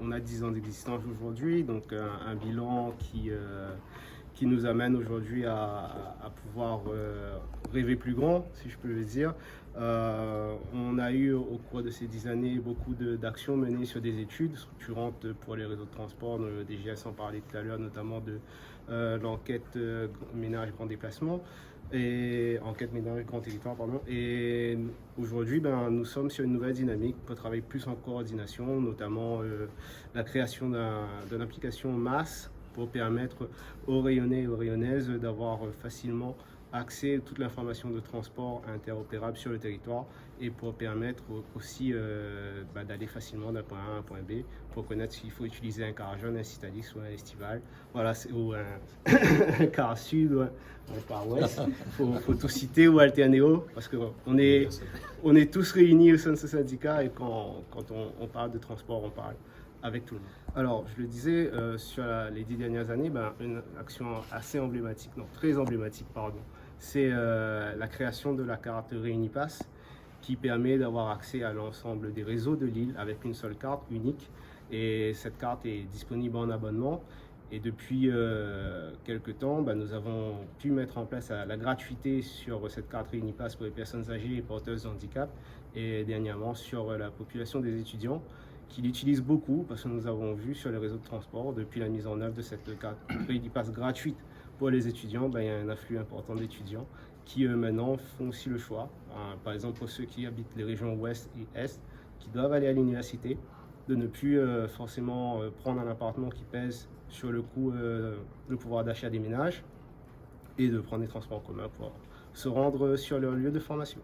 on a 10 ans d'existence aujourd'hui, donc un bilan qui nous amène aujourd'hui à pouvoir rêver plus grand, si je peux le dire. On a eu au cours de ces 10 années beaucoup d'actions menées sur des études structurantes pour les réseaux de transport. Le DGS en parlait tout à l'heure, notamment de l'enquête ménage grand déplacement et enquête ménage grand territoire, pardon. Et aujourd'hui, nous sommes sur une nouvelle dynamique pour travailler plus en coordination, notamment la création d'une application MAS pour permettre aux Rayonnais et aux Rayonnaises d'avoir facilement accès à toute l'information de transport interopérable sur le territoire et pour permettre aussi d'aller facilement d'un point A à un point B pour connaître s'il faut utiliser un car jaune, un Citadis ou un estival, voilà, ou un car sud ou un car ouest, faut tout citer, ou Alternéo, parce qu'on est tous réunis au sein de ce syndicat et quand on parle de transport, on parle avec tout le monde. Alors, je le disais, sur les 10 dernières années, une action assez emblématique, non, très emblématique, pardon, c'est la création de la carte Réunipass qui permet d'avoir accès à l'ensemble des réseaux de l'île avec une seule carte unique. Et cette carte est disponible en abonnement. Et depuis quelques temps, nous avons pu mettre en place la gratuité sur cette carte Réunipass pour les personnes âgées et porteuses de handicap. Et dernièrement sur la population des étudiants qui l'utilisent beaucoup parce que nous avons vu sur les réseaux de transport, depuis la mise en œuvre de cette carte Réunipass gratuite pour les étudiants, il y a un afflux important d'étudiants qui maintenant font aussi le choix, par exemple pour ceux qui habitent les régions ouest et est, qui doivent aller à l'université, de ne plus forcément prendre un appartement qui pèse sur le coût, le pouvoir d'achat des ménages, et de prendre des transports en commun pour se rendre sur leur lieu de formation.